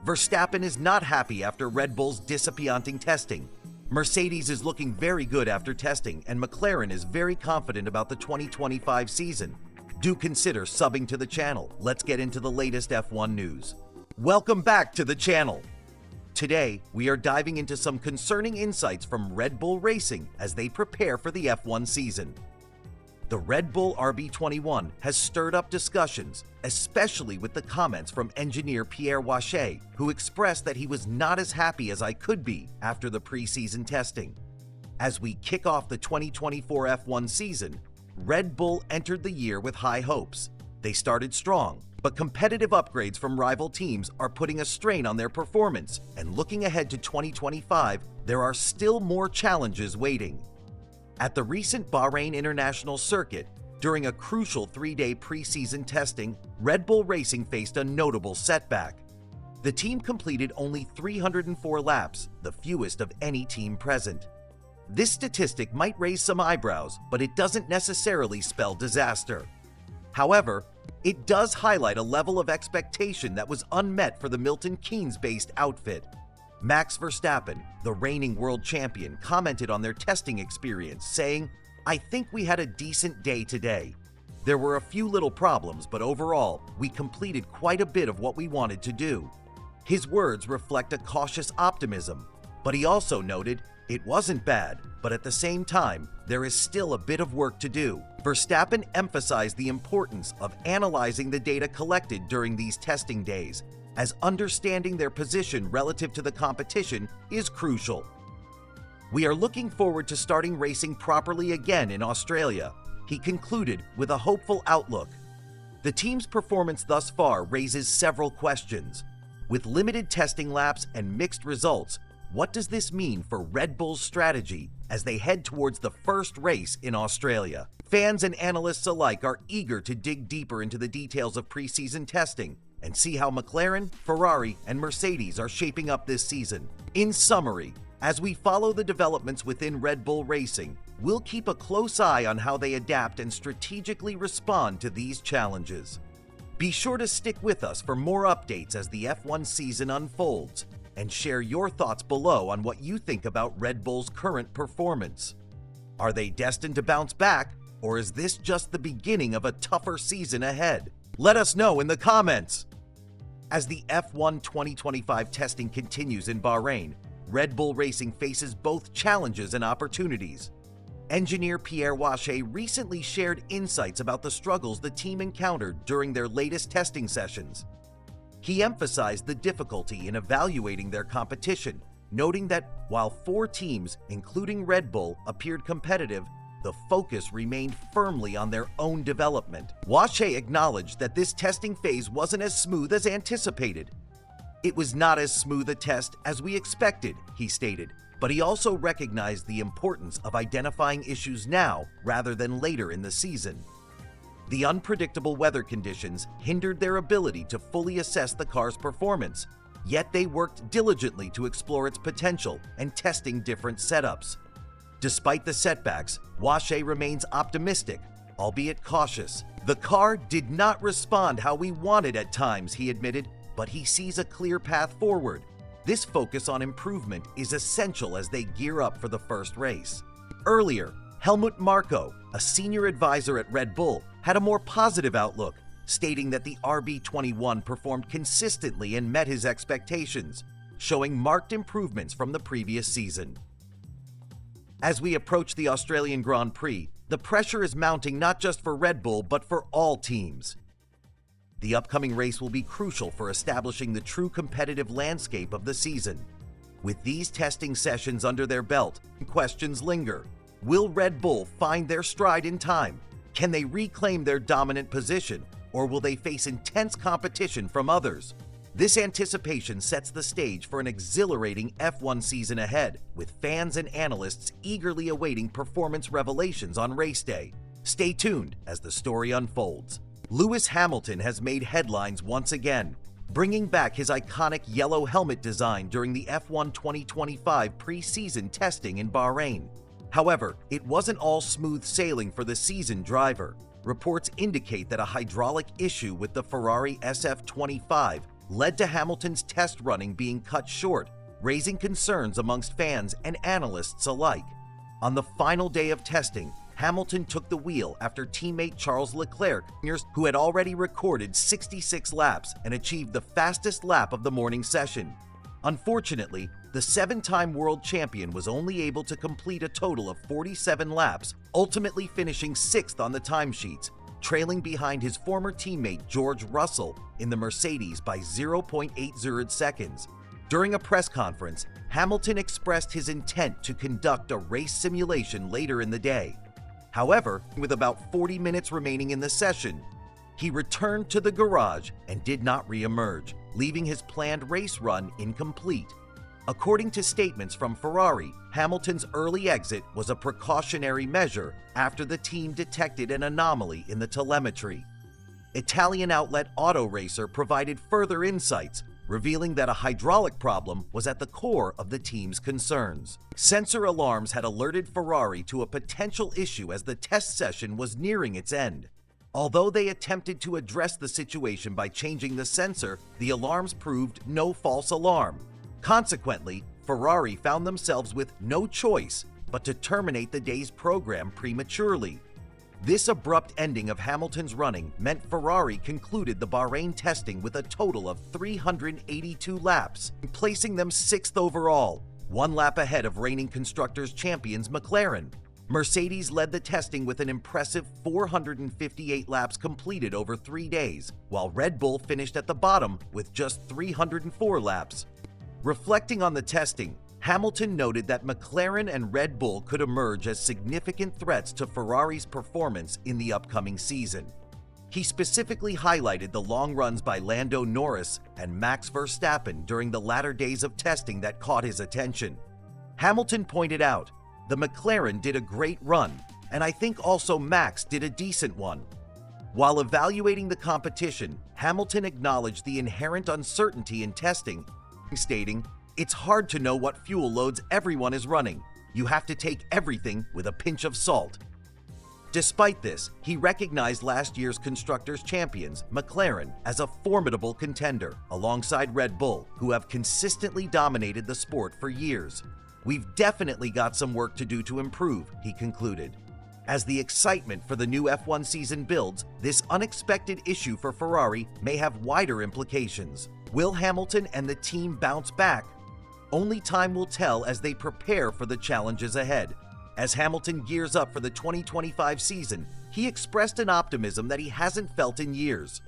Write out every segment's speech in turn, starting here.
Verstappen is not happy after Red Bull's disappointing testing. Mercedes is looking very good after testing, and McLaren is very confident about the 2025 season. Do consider subbing to the channel. Let's get into the latest F1 news. Welcome back to the channel. Today, we are diving into some concerning insights from Red Bull Racing as they prepare for the F1 season. The Red Bull RB21 has stirred up discussions, especially with the comments from engineer Pierre Wache, who expressed that he was not as happy as I could be after the preseason testing. As we kick off the 2024 F1 season, Red Bull entered the year with high hopes. They started strong, but competitive upgrades from rival teams are putting a strain on their performance, and looking ahead to 2025, there are still more challenges waiting. At the recent Bahrain International Circuit, during a crucial 3-day preseason testing, Red Bull Racing faced a notable setback. The team completed only 304 laps, the fewest of any team present. This statistic might raise some eyebrows, but it doesn't necessarily spell disaster. However, it does highlight a level of expectation that was unmet for the Milton Keynes-based outfit. Max Verstappen, the reigning world champion, commented on their testing experience, saying, "I think we had a decent day today. There were a few little problems, but overall, we completed quite a bit of what we wanted to do." His words reflect a cautious optimism, but he also noted, "It wasn't bad, but at the same time, there is still a bit of work to do." Verstappen emphasized the importance of analyzing the data collected during these testing days, as understanding their position relative to the competition is crucial. "We are looking forward to starting racing properly again in Australia," he concluded with a hopeful outlook. The team's performance thus far raises several questions. With limited testing laps and mixed results, what does this mean for Red Bull's strategy as they head towards the first race in Australia? Fans and analysts alike are eager to dig deeper into the details of preseason testing and see how McLaren, Ferrari, and Mercedes are shaping up this season. In summary, as we follow the developments within Red Bull Racing, we'll keep a close eye on how they adapt and strategically respond to these challenges. Be sure to stick with us for more updates as the F1 season unfolds, and share your thoughts below on what you think about Red Bull's current performance. Are they destined to bounce back, or is this just the beginning of a tougher season ahead? Let us know in the comments! As the F1 2025 testing continues in Bahrain, Red Bull Racing faces both challenges and opportunities. Engineer Pierre Wache recently shared insights about the struggles the team encountered during their latest testing sessions. He emphasized the difficulty in evaluating their competition, noting that while 4 teams, including Red Bull, appeared competitive, the focus remained firmly on their own development. Wache acknowledged that this testing phase wasn't as smooth as anticipated. "It was not as smooth a test as we expected," he stated, but he also recognized the importance of identifying issues now rather than later in the season. The unpredictable weather conditions hindered their ability to fully assess the car's performance, yet they worked diligently to explore its potential and testing different setups. Despite the setbacks, Wache remains optimistic, albeit cautious. "The car did not respond how we wanted at times," he admitted, but he sees a clear path forward. This focus on improvement is essential as they gear up for the first race. Earlier, Helmut Marko, a senior advisor at Red Bull, had a more positive outlook, stating that the RB21 performed consistently and met his expectations, showing marked improvements from the previous season. As we approach the Australian Grand Prix, the pressure is mounting not just for Red Bull but for all teams. The upcoming race will be crucial for establishing the true competitive landscape of the season. With these testing sessions under their belt, questions linger. Will Red Bull find their stride in time? Can they reclaim their dominant position, or will they face intense competition from others? This anticipation sets the stage for an exhilarating F1 season ahead, with fans and analysts eagerly awaiting performance revelations on race day. Stay tuned as the story unfolds. Lewis Hamilton has made headlines once again, bringing back his iconic yellow helmet design during the F1 2025 preseason testing in Bahrain. However, it wasn't all smooth sailing for the seasoned driver. Reports indicate that a hydraulic issue with the Ferrari SF25 led to Hamilton's test running being cut short, raising concerns amongst fans and analysts alike. On the final day of testing, Hamilton took the wheel after teammate Charles Leclerc, who had already recorded 66 laps and achieved the fastest lap of the morning session. Unfortunately, the 7-time world champion was only able to complete a total of 47 laps, ultimately finishing 6th on the timesheets, trailing behind his former teammate George Russell in the Mercedes by 0.80 seconds. During a press conference, Hamilton expressed his intent to conduct a race simulation later in the day. However, with about 40 minutes remaining in the session, he returned to the garage and did not re-emerge, leaving his planned race run incomplete. According to statements from Ferrari, Hamilton's early exit was a precautionary measure after the team detected an anomaly in the telemetry. Italian outlet Auto Racer provided further insights, revealing that a hydraulic problem was at the core of the team's concerns. Sensor alarms had alerted Ferrari to a potential issue as the test session was nearing its end. Although they attempted to address the situation by changing the sensor, the alarms proved no false alarm. Consequently, Ferrari found themselves with no choice but to terminate the day's program prematurely. This abrupt ending of Hamilton's running meant Ferrari concluded the Bahrain testing with a total of 382 laps, placing them 6th overall, 1 lap ahead of reigning Constructors' champions McLaren. Mercedes led the testing with an impressive 458 laps completed over 3 days, while Red Bull finished at the bottom with just 304 laps. Reflecting on the testing, Hamilton noted that McLaren and Red Bull could emerge as significant threats to Ferrari's performance in the upcoming season. He specifically highlighted the long runs by Lando Norris and Max Verstappen during the latter days of testing that caught his attention. Hamilton pointed out, "The McLaren did a great run, and I think also Max did a decent one." While evaluating the competition, Hamilton acknowledged the inherent uncertainty in testing, stating, "It's hard to know what fuel loads everyone is running. You have to take everything with a pinch of salt." Despite this, he recognized last year's Constructors' champions, McLaren, as a formidable contender, alongside Red Bull, who have consistently dominated the sport for years. "We've definitely got some work to do to improve," he concluded. As the excitement for the new F1 season builds, this unexpected issue for Ferrari may have wider implications. Will Hamilton and the team bounce back? Only time will tell as they prepare for the challenges ahead. As Hamilton gears up for the 2025 season, he expressed an optimism that he hasn't felt in years.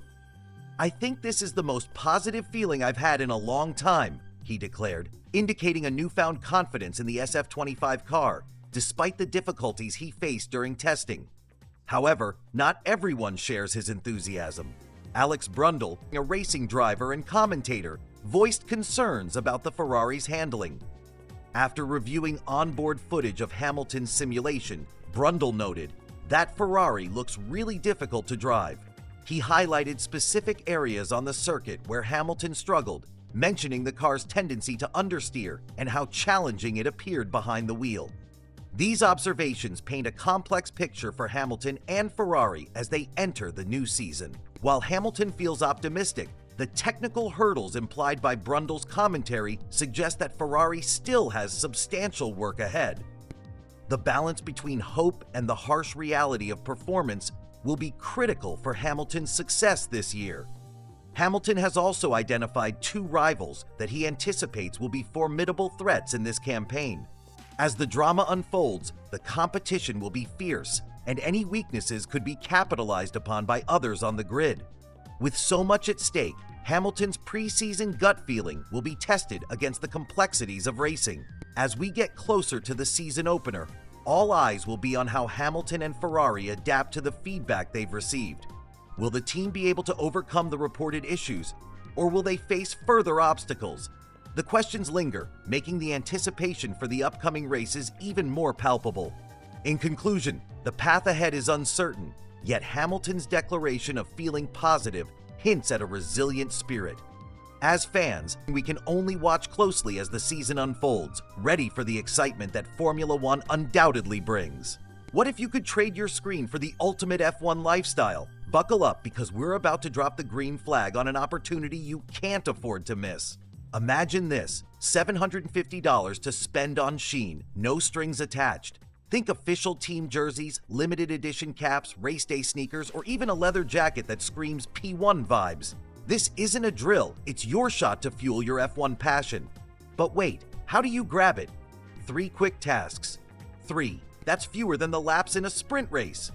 "I think this is the most positive feeling I've had in a long time," he declared, indicating a newfound confidence in the SF25 car, despite the difficulties he faced during testing. However, not everyone shares his enthusiasm. Alex Brundle, a racing driver and commentator, voiced concerns about the Ferrari's handling. After reviewing onboard footage of Hamilton's simulation, Brundle noted, "That Ferrari looks really difficult to drive." He highlighted specific areas on the circuit where Hamilton struggled, mentioning the car's tendency to understeer and how challenging it appeared behind the wheel. These observations paint a complex picture for Hamilton and Ferrari as they enter the new season. While Hamilton feels optimistic, the technical hurdles implied by Brundle's commentary suggest that Ferrari still has substantial work ahead. The balance between hope and the harsh reality of performance will be critical for Hamilton's success this year. Hamilton has also identified 2 rivals that he anticipates will be formidable threats in this campaign. As the drama unfolds, the competition will be fierce, and any weaknesses could be capitalized upon by others on the grid. With so much at stake, Hamilton's preseason gut feeling will be tested against the complexities of racing. As we get closer to the season opener, all eyes will be on how Hamilton and Ferrari adapt to the feedback they've received. Will the team be able to overcome the reported issues, or will they face further obstacles? The questions linger, making the anticipation for the upcoming races even more palpable. In conclusion, the path ahead is uncertain, yet Hamilton's declaration of feeling positive hints at a resilient spirit. As fans, we can only watch closely as the season unfolds, ready for the excitement that Formula One undoubtedly brings. What if you could trade your screen for the ultimate F1 lifestyle? Buckle up because we're about to drop the green flag on an opportunity you can't afford to miss. Imagine this, $750 to spend on Shein, no strings attached. Think official team jerseys, limited edition caps, race day sneakers, or even a leather jacket that screams P1 vibes. This isn't a drill, it's your shot to fuel your F1 passion. But wait, how do you grab it? 3 quick tasks. 3. That's fewer than the laps in a sprint race.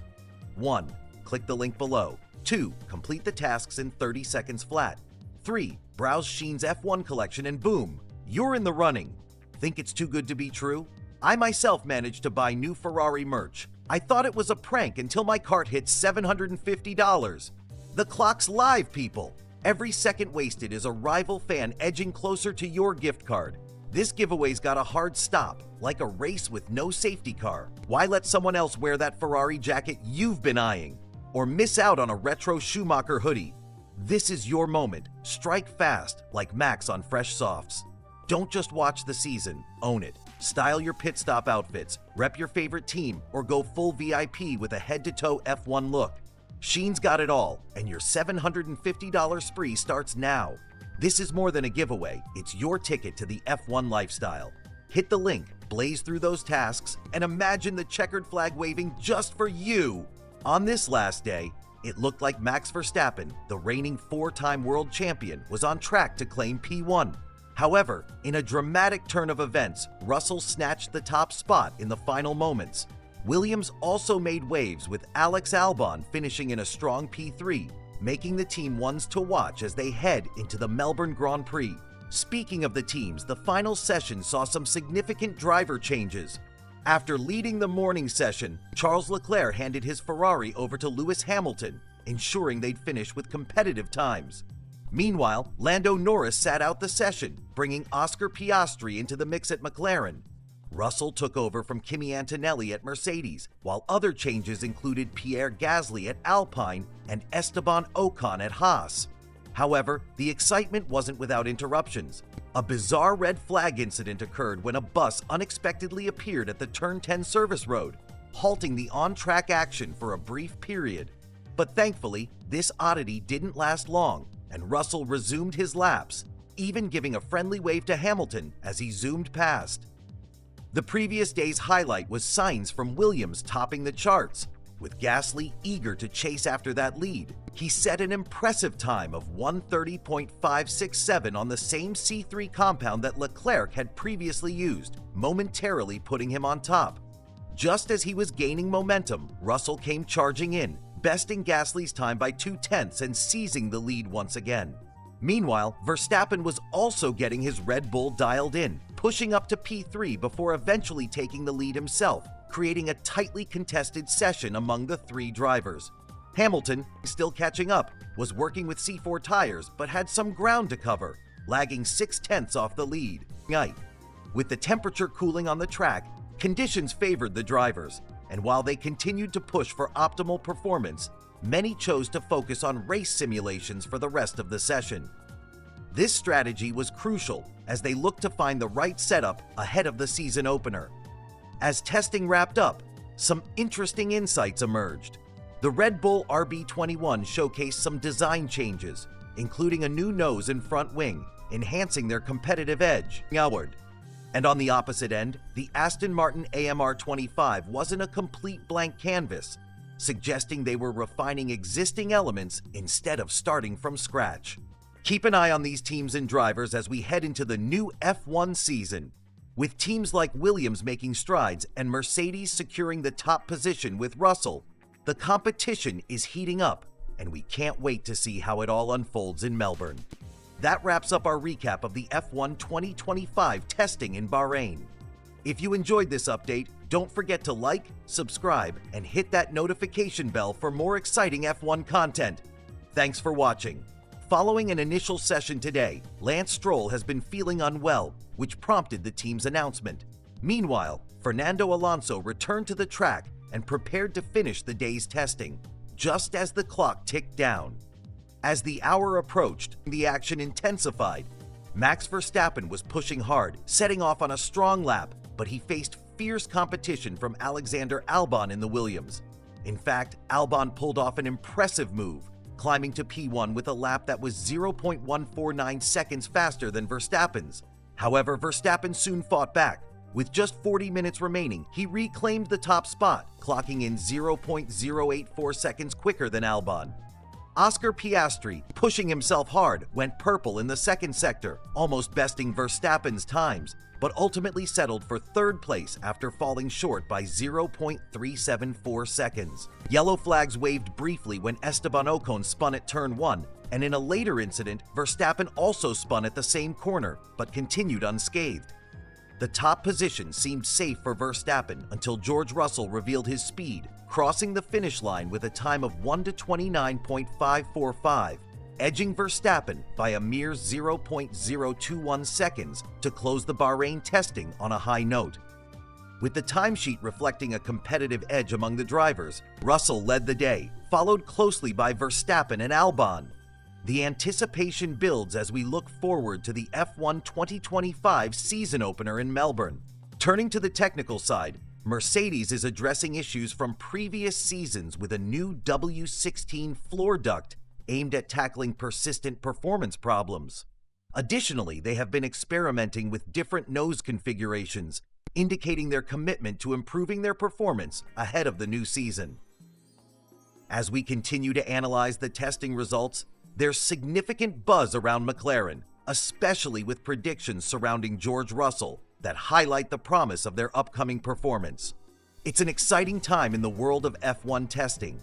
1. Click the link below. 2. Complete the tasks in 30 seconds flat. 3. Browse Shein's F1 collection and boom, you're in the running. Think it's too good to be true? I myself managed to buy new Ferrari merch. I thought it was a prank until my cart hit $750. The clock's live, people. Every second wasted is a rival fan edging closer to your gift card. This giveaway's got a hard stop, like a race with no safety car. Why let someone else wear that Ferrari jacket you've been eyeing? Or miss out on a retro Schumacher hoodie? This is your moment. Strike fast, like Max on Fresh Softs. Don't just watch the season, own it. Style your pit stop outfits, rep your favorite team, or go full VIP with a head-to-toe F1 look. Shein's got it all, and your $750 spree starts now. This is more than a giveaway, it's your ticket to the F1 lifestyle. Hit the link, blaze through those tasks, and imagine the checkered flag waving just for you. On this last day, it looked like Max Verstappen, the reigning 4-time world champion, was on track to claim P1. However, in a dramatic turn of events, Russell snatched the top spot in the final moments. Williams also made waves with Alex Albon finishing in a strong P3, making the team ones to watch as they head into the Melbourne Grand Prix. Speaking of the teams, the final session saw some significant driver changes. After leading the morning session, Charles Leclerc handed his Ferrari over to Lewis Hamilton, ensuring they'd finish with competitive times. Meanwhile, Lando Norris sat out the session, bringing Oscar Piastri into the mix at McLaren. Russell took over from Kimi Antonelli at Mercedes, while other changes included Pierre Gasly at Alpine and Esteban Ocon at Haas. However, the excitement wasn't without interruptions. A bizarre red flag incident occurred when a bus unexpectedly appeared at the Turn 10 service road, halting the on-track action for a brief period. But thankfully, this oddity didn't last long, and Russell resumed his laps, even giving a friendly wave to Hamilton as he zoomed past. The previous day's highlight was Sainz from Williams topping the charts, with Gasly eager to chase after that lead. He set an impressive time of 1:30.567 on the same C3 compound that Leclerc had previously used, momentarily putting him on top. Just as he was gaining momentum, Russell came charging in, besting Gasly's time by 0.2 and seizing the lead once again. Meanwhile, Verstappen was also getting his Red Bull dialed in, pushing up to P3 before eventually taking the lead himself, creating a tightly contested session among the 3 drivers. Hamilton, still catching up, was working with C4 tires but had some ground to cover, lagging 0.6 off the lead. With the temperature cooling on the track, conditions favored the drivers, and while they continued to push for optimal performance, many chose to focus on race simulations for the rest of the session. This strategy was crucial as they looked to find the right setup ahead of the season opener. As testing wrapped up, some interesting insights emerged. The Red Bull RB21 showcased some design changes, including a new nose and front wing, enhancing their competitive edge. And on the opposite end, the Aston Martin AMR25 wasn't a complete blank canvas, suggesting they were refining existing elements instead of starting from scratch. Keep an eye on these teams and drivers as we head into the new F1 season. With teams like Williams making strides and Mercedes securing the top position with Russell, the competition is heating up, and we can't wait to see how it all unfolds in Melbourne. That wraps up our recap of the F1 2025 testing in Bahrain. If you enjoyed this update, don't forget to like, subscribe, and hit that notification bell for more exciting F1 content. Thanks for watching. Following an initial session today, Lance Stroll has been feeling unwell, which prompted the team's announcement. Meanwhile, Fernando Alonso returned to the track and prepared to finish the day's testing, just as the clock ticked down. As the hour approached, the action intensified. Max Verstappen was pushing hard, setting off on a strong lap, but he faced fierce competition from Alexander Albon in the Williams. In fact, Albon pulled off an impressive move, climbing to P1 with a lap that was 0.149 seconds faster than Verstappen's. However, Verstappen soon fought back. With just 40 minutes remaining, he reclaimed the top spot, clocking in 0.084 seconds quicker than Albon. Oscar Piastri, pushing himself hard, went purple in the second sector, almost besting Verstappen's times, but ultimately settled for third place after falling short by 0.374 seconds. Yellow flags waved briefly when Esteban Ocon spun at turn 1, and in a later incident, Verstappen also spun at the same corner, but continued unscathed. The top position seemed safe for Verstappen until George Russell revealed his speed, crossing the finish line with a time of 1:29.545, edging Verstappen by a mere 0.021 seconds to close the Bahrain testing on a high note. With the timesheet reflecting a competitive edge among the drivers, Russell led the day, followed closely by Verstappen and Albon. The anticipation builds as we look forward to the F1 2025 season opener in Melbourne. Turning to the technical side, Mercedes is addressing issues from previous seasons with a new W16 floor duct aimed at tackling persistent performance problems. Additionally, they have been experimenting with different nose configurations, indicating their commitment to improving their performance ahead of the new season. As we continue to analyze the testing results, there's significant buzz around McLaren, especially with predictions surrounding George Russell that highlight the promise of their upcoming performance. It's an exciting time in the world of F1 testing.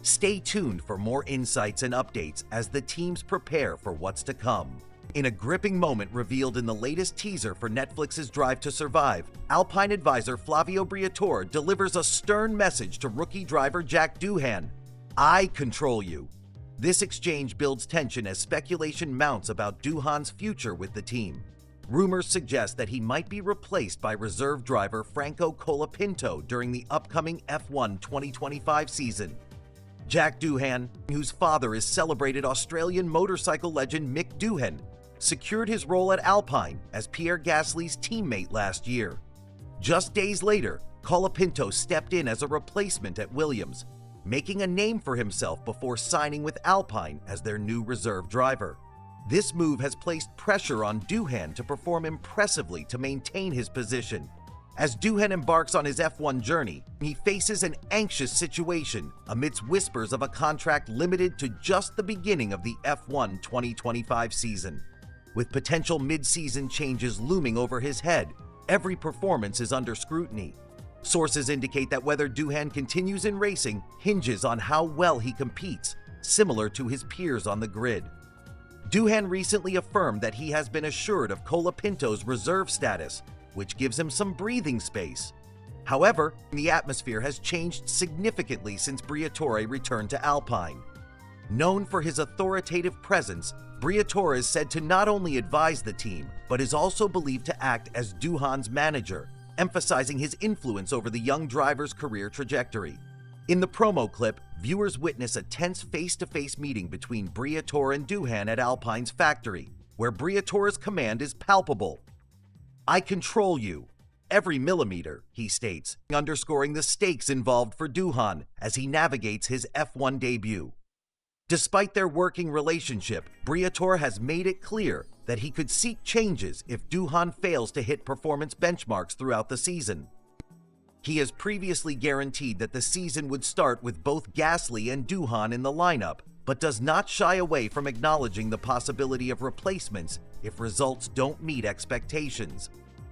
Stay tuned for more insights and updates as the teams prepare for what's to come. In a gripping moment revealed in the latest teaser for Netflix's Drive to Survive, Alpine advisor Flavio Briatore delivers a stern message to rookie driver Jack Doohan: "I control you." This exchange builds tension as speculation mounts about Doohan's future with the team. Rumors suggest that he might be replaced by reserve driver Franco Colapinto during the upcoming F1 2025 season. Jack Doohan, whose father is celebrated Australian motorcycle legend Mick Doohan, secured his role at Alpine as Pierre Gasly's teammate last year. Just days later, Colapinto stepped in as a replacement at Williams, making a name for himself before signing with Alpine as their new reserve driver. This move has placed pressure on Doohan to perform impressively to maintain his position. As Doohan embarks on his F1 journey, he faces an anxious situation amidst whispers of a contract limited to just the beginning of the F1 2025 season. With potential mid-season changes looming over his head, every performance is under scrutiny. Sources indicate that whether Doohan continues in racing hinges on how well he competes, similar to his peers on the grid. Doohan recently affirmed that he has been assured of Colapinto's reserve status, which gives him some breathing space. However, the atmosphere has changed significantly since Briatore returned to Alpine. Known for his authoritative presence, Briatore is said to not only advise the team, but is also believed to act as Doohan's manager, emphasizing his influence over the young driver's career trajectory. In the promo clip, viewers witness a tense face-to-face meeting between Briatore and Doohan at Alpine's factory, where Briatore's command is palpable. "I control you, every millimeter," he states, underscoring the stakes involved for Doohan as he navigates his F1 debut. Despite their working relationship, Briatore has made it clear that he could seek changes if Doohan fails to hit performance benchmarks throughout the season. He has previously guaranteed that the season would start with both Gasly and Doohan in the lineup, but does not shy away from acknowledging the possibility of replacements if results don't meet expectations.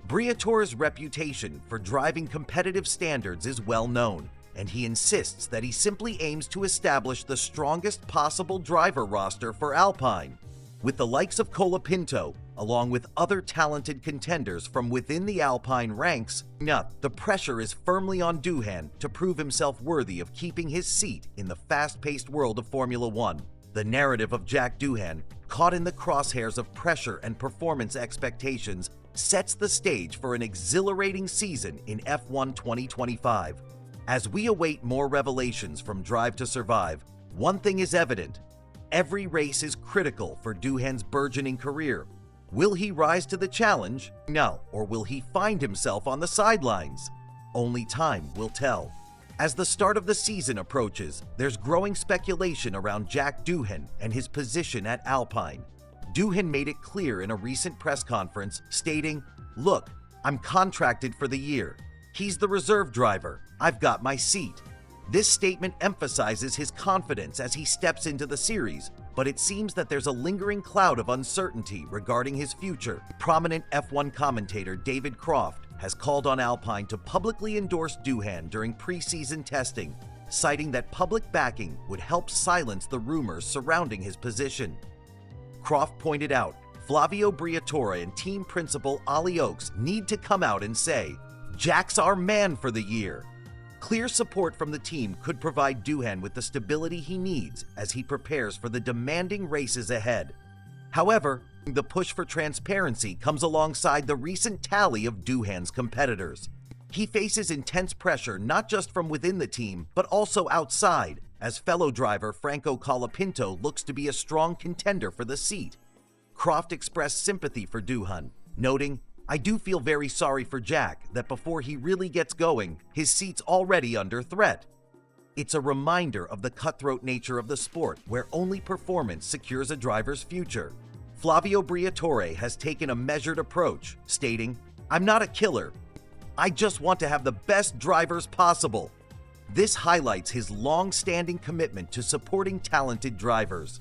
Briatore's reputation for driving competitive standards is well known, and he insists that he simply aims to establish the strongest possible driver roster for Alpine. With the likes of Colapinto, along with other talented contenders from within the Alpine ranks, the pressure is firmly on Doohan to prove himself worthy of keeping his seat in the fast-paced world of Formula One. The narrative of Jack Doohan, caught in the crosshairs of pressure and performance expectations, sets the stage for an exhilarating season in F1 2025. As we await more revelations from Drive to Survive, one thing is evident: every race is critical for Doohan's burgeoning career. Will he rise to the challenge? No. Or will he find himself on the sidelines? Only time will tell. As the start of the season approaches, there's growing speculation around Jack Doohan and his position at Alpine. Doohan made it clear in a recent press conference, stating, "Look, I'm contracted for the year. He's the reserve driver. I've got my seat." This statement emphasizes his confidence as he steps into the series, but it seems that there's a lingering cloud of uncertainty regarding his future. Prominent F1 commentator David Croft has called on Alpine to publicly endorse Doohan during preseason testing, citing that public backing would help silence the rumors surrounding his position. Croft pointed out, Flavio Briatore and team principal Ollie Oakes need to come out and say, "Jack's our man for the year." Clear support from the team could provide Doohan with the stability he needs as he prepares for the demanding races ahead. However, the push for transparency comes alongside the recent tally of Doohan's competitors. He faces intense pressure not just from within the team, but also outside, as fellow driver Franco Colapinto looks to be a strong contender for the seat. Croft expressed sympathy for Doohan, noting, "I do feel very sorry for Jack that before he really gets going, his seat's already under threat." It's a reminder of the cutthroat nature of the sport where only performance secures a driver's future. Flavio Briatore has taken a measured approach, stating, "I'm not a killer. I just want to have the best drivers possible." This highlights his long-standing commitment to supporting talented drivers.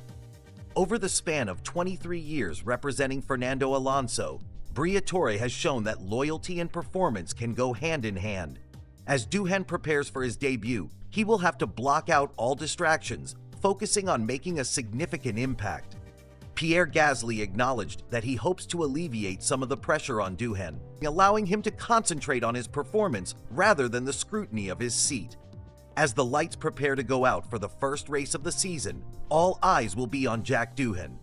Over the span of 23 years representing Fernando Alonso, Briatore has shown that loyalty and performance can go hand in hand. As Doohan prepares for his debut, he will have to block out all distractions, focusing on making a significant impact. Pierre Gasly acknowledged that he hopes to alleviate some of the pressure on Doohan, allowing him to concentrate on his performance rather than the scrutiny of his seat. As the lights prepare to go out for the first race of the season, all eyes will be on Jack Doohan.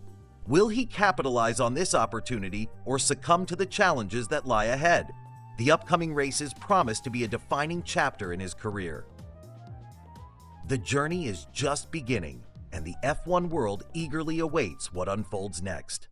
Will he capitalize on this opportunity or succumb to the challenges that lie ahead? The upcoming races promise to be a defining chapter in his career. The journey is just beginning, and the F1 world eagerly awaits what unfolds next.